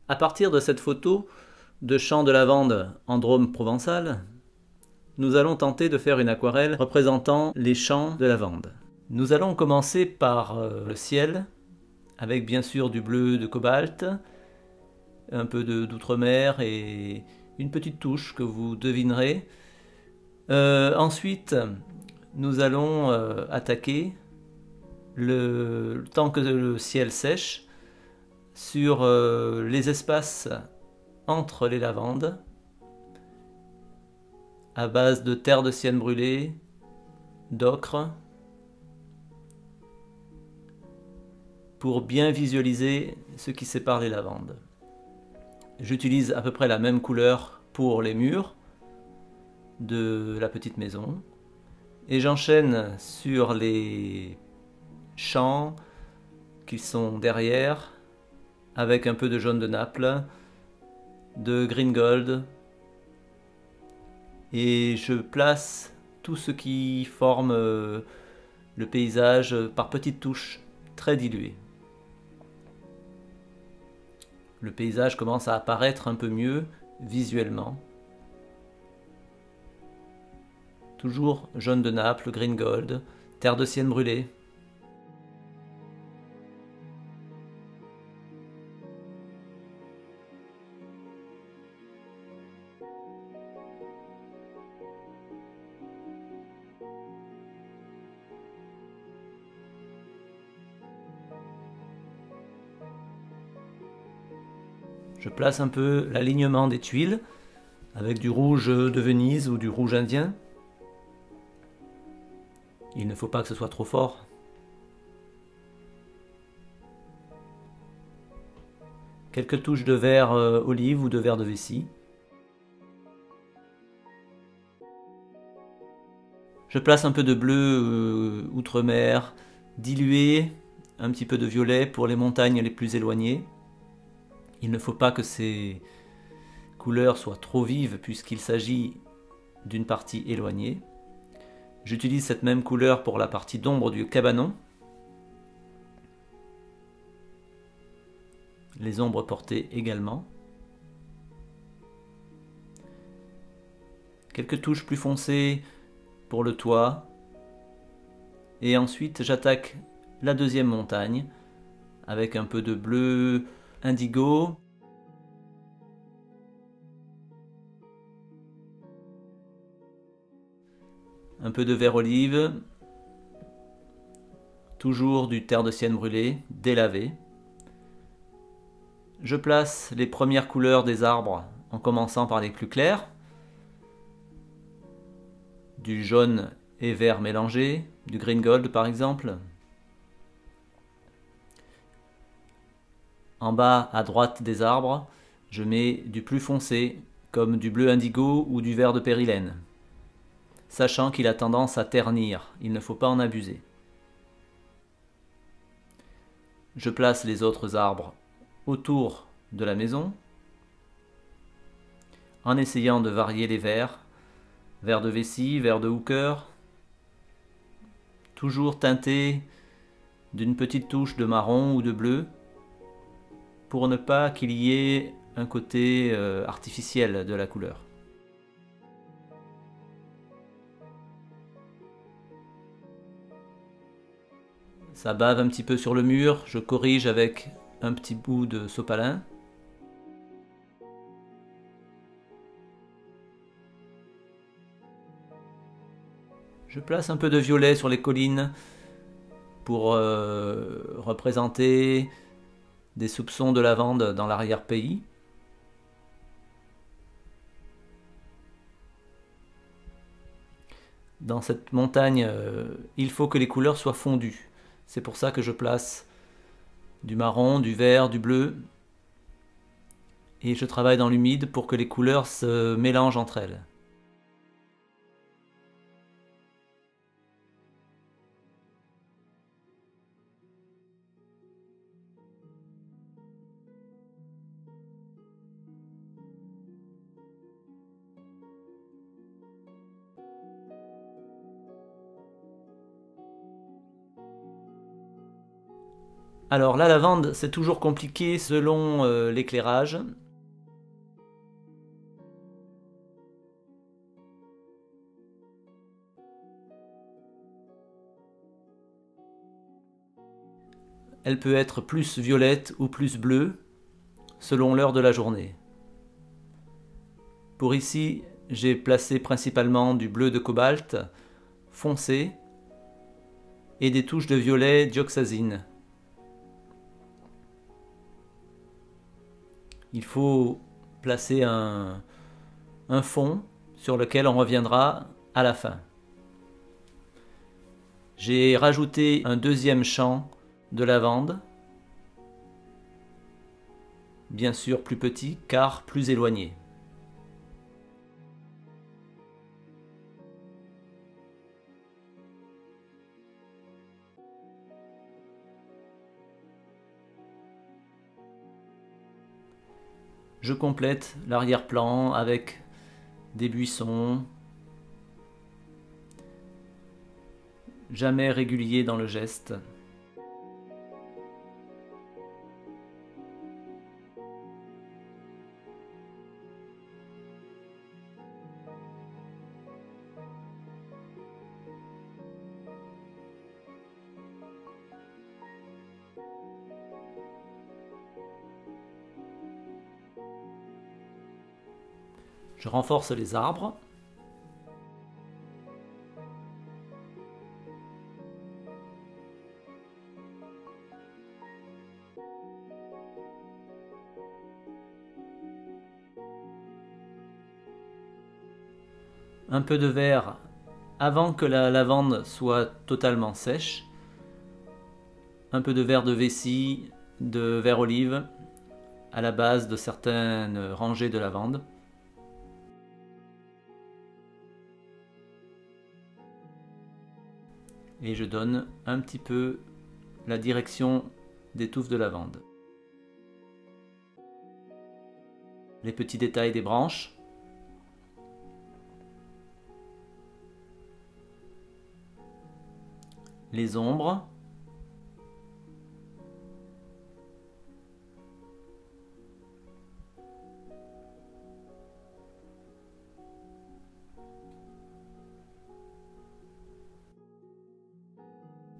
À partir de cette photo de champ de lavande en Drôme provençal, nous allons tenter de faire une aquarelle représentant les champs de lavande. Nous allons commencer par le ciel, avec bien sûr du bleu de cobalt, un peu d'outre-mer et une petite touche que vous devinerez. Ensuite, nous allons attaquer, le temps que le ciel sèche, sur les espaces entre les lavandes, à base de terre de sienne brûlée, d'ocre, pour bien visualiser ce qui sépare les lavandes. J'utilise à peu près la même couleur pour les murs de la petite maison, et j'enchaîne sur les champs qui sont derrière, avec un peu de jaune de Naples, de green gold, et je place tout ce qui forme le paysage par petites touches très diluées. Le paysage commence à apparaître un peu mieux visuellement. Toujours jaune de Naples, green gold, terre de sienne brûlée. Je place un peu l'alignement des tuiles avec du rouge de Venise ou du rouge indien. Il ne faut pas que ce soit trop fort. Quelques touches de vert olive ou de vert de vessie. Je place un peu de bleu outre-mer, dilué, un petit peu de violet pour les montagnes les plus éloignées. Il ne faut pas que ces couleurs soient trop vives puisqu'il s'agit d'une partie éloignée. J'utilise cette même couleur pour la partie d'ombre du cabanon. Les ombres portées également. Quelques touches plus foncées pour le toit. Et ensuite j'attaque la deuxième montagne avec un peu de bleu indigo. Un peu de vert olive. Toujours du terre de sienne brûlée, délavé. Je place les premières couleurs des arbres en commençant par les plus clairs. Du jaune et vert mélangé, du green gold par exemple. En bas à droite des arbres, je mets du plus foncé, comme du bleu indigo ou du vert de périlène, sachant qu'il a tendance à ternir, il ne faut pas en abuser. Je place les autres arbres autour de la maison, en essayant de varier les verts, vert de vessie, vert de hooker, toujours teinté d'une petite touche de marron ou de bleu, pour ne pas qu'il y ait un côté artificiel de la couleur. Ça bave un petit peu sur le mur, je corrige avec un petit bout de sopalin. Je place un peu de violet sur les collines pour représenter des soupçons de lavande dans l'arrière-pays. Dans cette montagne, il faut que les couleurs soient fondues. C'est pour ça que je place du marron, du vert, du bleu. Et je travaille dans l'humide pour que les couleurs se mélangent entre elles. Alors la lavande, c'est toujours compliqué selon l'éclairage. Elle peut être plus violette ou plus bleue, selon l'heure de la journée. Pour ici, j'ai placé principalement du bleu de cobalt foncé et des touches de violet dioxazine. Il faut placer un fond sur lequel on reviendra à la fin. J'ai rajouté un deuxième champ de lavande, bien sûr plus petit car plus éloigné. Je complète l'arrière-plan avec des buissons, jamais réguliers dans le geste. Je renforce les arbres. Un peu de verre avant que la lavande soit totalement sèche. Un peu de verre de vessie, de verre olive à la base de certaines rangées de lavande. Et je donne un petit peu la direction des touffes de lavande. Les petits détails des branches. Les ombres.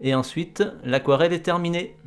Et ensuite, l'aquarelle est terminée.